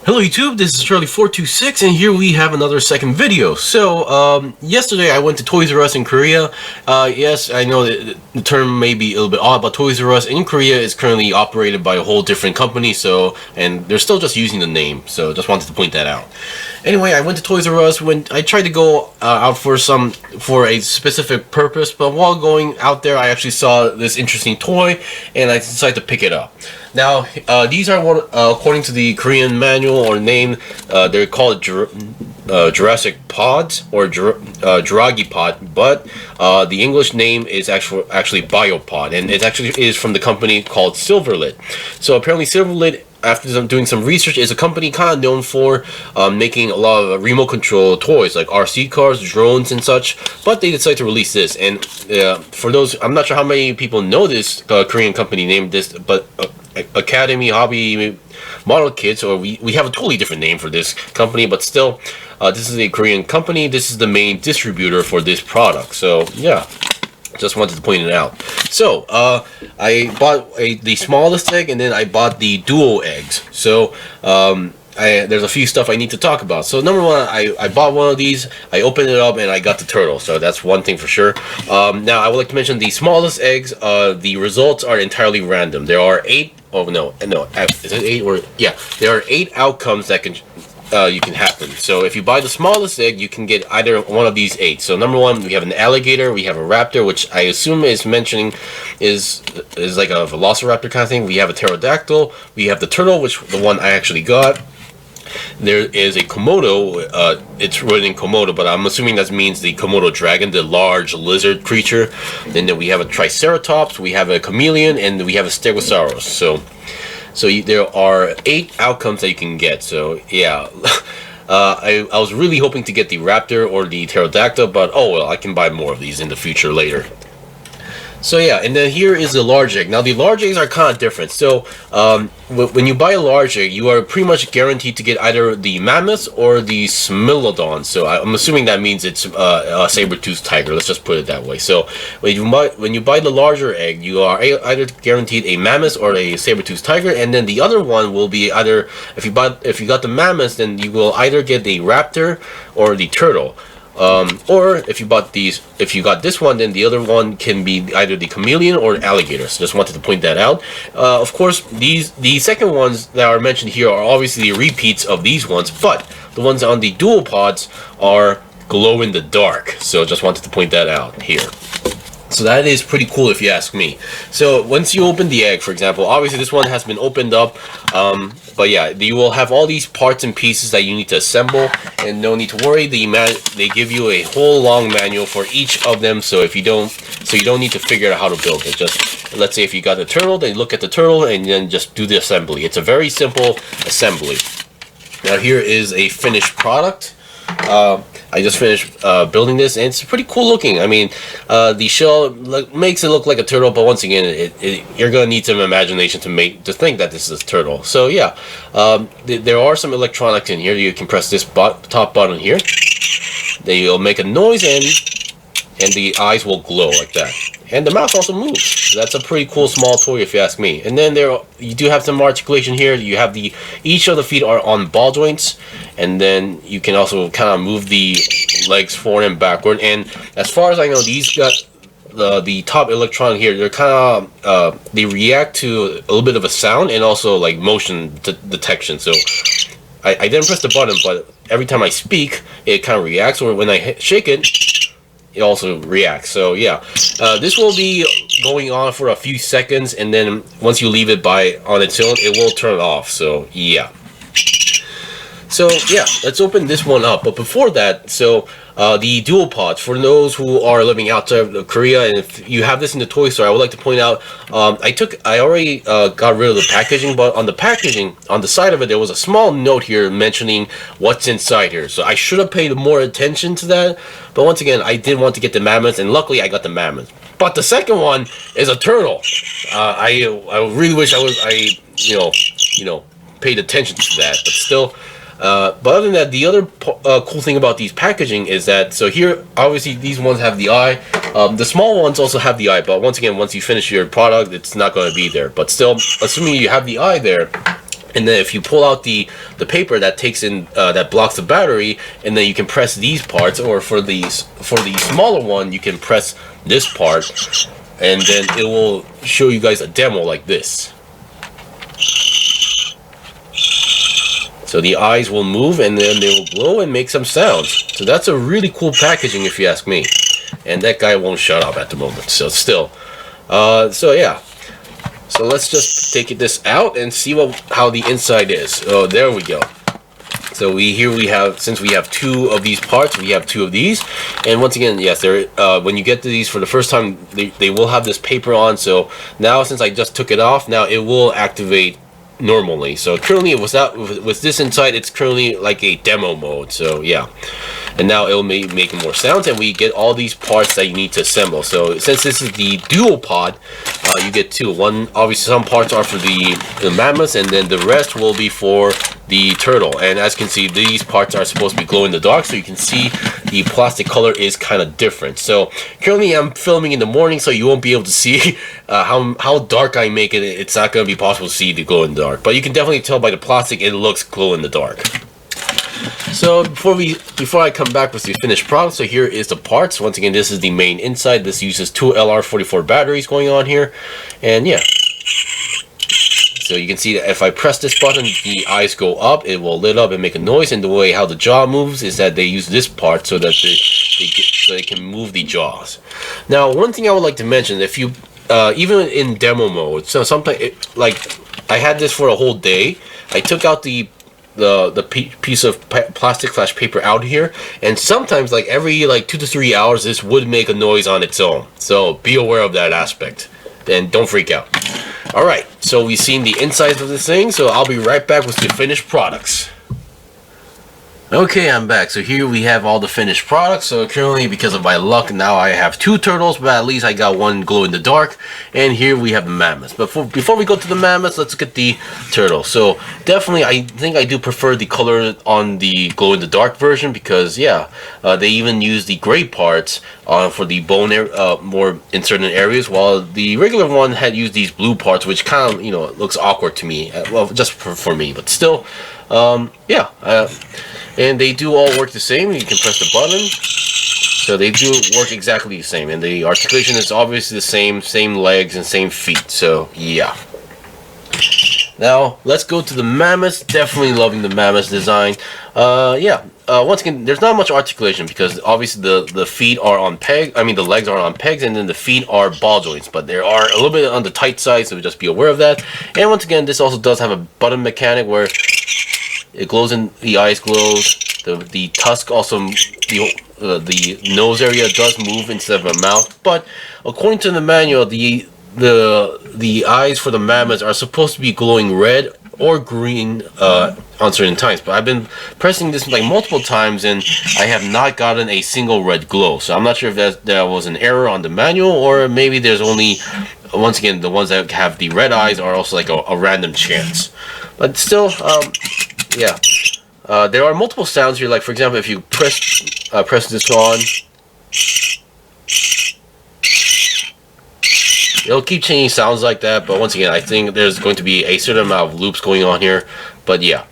Hello YouTube, this is Charlie426 and here we have another second video. So, yesterday I went to Toys R Us in Korea. Yes, I know that the term may be a little bit odd, but Toys R Us in Korea is currently operated by a whole different company, and they're still just using the name, so just wanted to point that out. Anyway, I went to Toys R Us when I tried to go out for a specific purpose, but while going out there I actually saw this interesting toy and I decided to pick it up. Now, these are according to the Korean manual or name, they're called Jurassic Pods or Juragi Pod, but the English name is actually Biopod, and it actually is from the company called Silverlit. So apparently Silverlit, after doing some research, is a company kind of known for making a lot of remote control toys like RC cars, drones, and such. But they decided to release this, and for those, I'm not sure how many people know this Korean company named this, but Academy Hobby Model Kits, or we have a totally different name for this company, but still, this is a Korean company. This is the main distributor for this product. So yeah, just wanted to point it out. So I bought the smallest egg, and then I bought the dual eggs. So there's a few stuff I need to talk about. So number one, I bought one of these, I opened it up, and I got the turtle. So that's one thing for sure. Now I would like to mention the smallest eggs. The results are entirely random. There are 8. Oh no, is it 8 or yeah? There are 8 outcomes that you can happen. So if you buy the smallest egg, you can get either one of these 8. So number one, we have an alligator, we have a raptor, which I assume is mentioning is like a velociraptor kind of thing. We have a pterodactyl, we have the turtle, which the one I actually got. There is a Komodo, it's written in Komodo, but I'm assuming that means the Komodo dragon, the large lizard creature. And then we have a Triceratops, we have a chameleon, and we have a Stegosaurus. So there are 8 outcomes that you can get. So yeah, I was really hoping to get the raptor or the pterodactyl, but oh well, I can buy more of these in the future later. So yeah, and then here is the large egg. Now the large eggs are kind of different. So when you buy a large egg, you are pretty much guaranteed to get either the mammoth or the smilodon. So I'm assuming that means it's a saber-toothed tiger. Let's just put it that way. So when you buy the larger egg, you are either guaranteed a mammoth or a saber-toothed tiger, and then the other one will be either, if you got the mammoth, then you will either get the raptor or the turtle. Or if you got this one, then the other one can be either the chameleon or alligator. So just wanted to point that out. Of course, the second ones that are mentioned here are obviously repeats of these ones, but the ones on the dual pods are glow in the dark. So just wanted to point that out here. So that is pretty cool if you ask me. So once you open the egg, for example, obviously this one has been opened up, but yeah, you will have all these parts and pieces that you need to assemble, and no need to worry. They give you a whole long manual for each of them, so you don't need to figure out how to build it. Just let's say if you got the turtle, then look at the turtle and then just do the assembly. It's a very simple assembly. Now here is a finished product. I just finished building this, and it's pretty cool looking. I mean, the shell makes it look like a turtle, but once again, you're gonna need some imagination to think that this is a turtle. So yeah, there are some electronics in here. You can press this top button here. They'll make a noise, and the eyes will glow like that. And the mouth also moves. So that's a pretty cool small toy if you ask me. And then you do have some articulation here. You have each of the feet are on ball joints, and then you can also kind of move the legs forward and backward. And as far as I know, these got the top electron here. They're kind of they react to a little bit of a sound and also like motion detection. So I didn't press the button, but every time I speak, it kind of reacts. Or when I shake it, it also reacts. So yeah, this will be going on for a few seconds, and then once you leave it on its own, it will turn off. So yeah. So yeah, let's open this one up. But before that, so the dual pods, for those who are living outside of Korea, and if you have this in the toy store, I would like to point out, I already got rid of the packaging, but on the packaging, on the side of it, there was a small note here mentioning what's inside here. So I should have paid more attention to that, but once again, I did want to get the mammoth, and luckily I got the mammoth. But the second one is a turtle. I really wish I paid attention to that, but still. But other than that, the other cool thing about these packaging is that, so here, obviously, these ones have the eye. The small ones also have the eye, but once again, once you finish your product, it's not going to be there. But still, assuming you have the eye there, And then if you pull out the paper that takes in that blocks the battery, and then you can press these parts, or for the smaller one you can press this part, and then it will show you guys a demo like this. So the eyes will move and then they will glow and make some sounds. So that's a really cool packaging if you ask me. And that guy won't shut up at the moment. So still, so yeah. So let's just take this out and see how the inside is. Oh, there we go. So we have, since we have two of these parts, we have two of these. And once again, yes, when you get to these for the first time, they will have this paper on. So now, since I just took it off, now it will activate normally. So currently it was not, with this inside, it's currently like a demo mode. So yeah. And now it'll be making more sounds, and we get all these parts that you need to assemble. So since this is the dual pod, you get two. One, obviously some parts are for the mammoths, and then the rest will be for the turtle. And as you can see, these parts are supposed to be glow in the dark, so you can see the plastic color is kind of different. So currently I'm filming in the morning, so you won't be able to see how dark I make it. It's not going to be possible to see the glow in the dark, but you can definitely tell by the plastic it looks glow in the dark. So before I come back with the finished product, so here is the parts. Once again, this is the main inside. This uses two LR44 batteries going on here, and yeah. So you can see that if I press this button, the eyes go up, it will lit up and make a noise. And the way how the jaw moves is that they use this part so that they can move the jaws. Now, one thing I would like to mention, if you even in demo mode, so sometimes like I had this for a whole day. I took out the piece of plastic/paper out here, and sometimes like every 2 to 3 hours this would make a noise on its own. So be aware of that aspect and don't freak out. Alright, so we've seen the insides of this thing, so I'll be right back with the finished products. Okay, I'm back. So here we have all the finished products. So currently, because of my luck, now I have two turtles, but at least I got one glow in the dark. And here we have the mammoths. But before we go to the mammoths, let's look at the turtle. So definitely, I think I do prefer the color on the glow in the dark version, because yeah, they even use the gray parts for the bone more in certain areas, while the regular one had used these blue parts, which kind of, it looks awkward to me. Well, just for me, but still, yeah. And they do all work the same. You can press the button. So they do work exactly the same. And the articulation is obviously the same legs and same feet. So, yeah. Now, let's go to the mammoths. Definitely loving the mammoth design. Yeah. Once again, there's not much articulation because obviously the feet are on pegs. I mean, the legs are on pegs, and then the feet are ball joints. But they are a little bit on the tight side, so just be aware of that. And once again, this also does have a button mechanic where it glows in the eyes glows. The tusk also, the nose area does move instead of a mouth. But according to the manual, the eyes for the mammoths are supposed to be glowing red or green on certain times. But I've been pressing this like multiple times, and I have not gotten a single red glow. So I'm not sure if that was an error on the manual, or maybe there's only, once again, the ones that have the red eyes are also like a random chance. But still, yeah. There are multiple sounds here. Like for example, if you press this on, it'll keep changing sounds like that. But once again, I think there's going to be a certain amount of loops going on here. But yeah.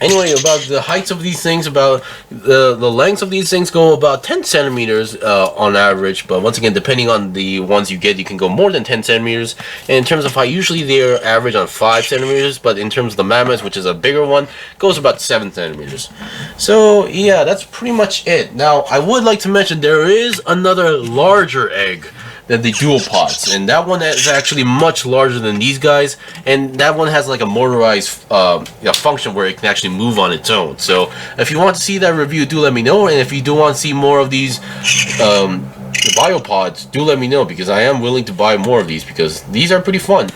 Anyway, about the heights of these things, about the lengths of these things go about 10 centimeters on average. But once again, depending on the ones you get, you can go more than 10 centimeters. And in terms of height, usually they're average on 5 centimeters. But in terms of the mammoth, which is a bigger one, goes about 7 centimeters. So yeah, that's pretty much it. Now, I would like to mention there is another larger egg than the dual pods, and that one is actually much larger than these guys, and that one has like a motorized function where it can actually move on its own. So if you want to see that review, do let me know, and if you do want to see more of these the biopods, do let me know, because I am willing to buy more of these because these are pretty fun.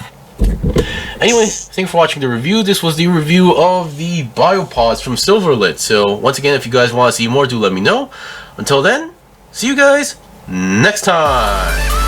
Anyway, thanks for watching the review. This was the review of the biopods from Silverlit. So once again, if you guys want to see more, do let me know. Until then, see you guys next time.